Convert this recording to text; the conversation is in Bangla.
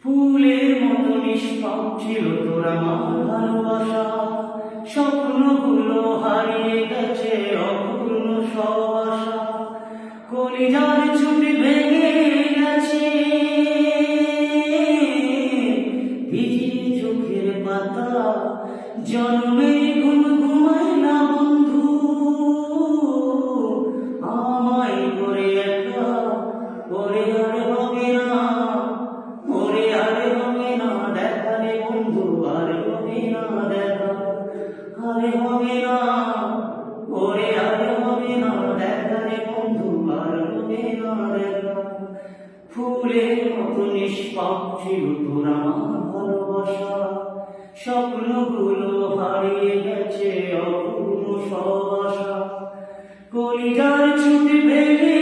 ফুলের মতো নিষ্পাপ ছিল তোর আমার ভালোবাসা, স্বপ্নগুলো হারিয়ে গেছে অপূর্ণ সব আশা। কলিজার ছুটি ভেঙে গেছে, ভিজে চোখের পাতা জন্মে ঘুম ঘুমায় না বন্ধু। আমায় করে একা ওরে আর হবে না, ওরে আর হবে না দেখা রে বন্ধু, আর হবে না দেখা, আরে হবে না ওরে আর হবে না দেখা রে বন্ধু, আর হবে না দেখা। ফুলের মতো নিষ্পাপ ছিল তোর আমার ভালোবাসা, স্বপ্নগুলো হারিয়ে গেছে অপূর্ণ সব আশা। কলিজার ছুটি ভেঙে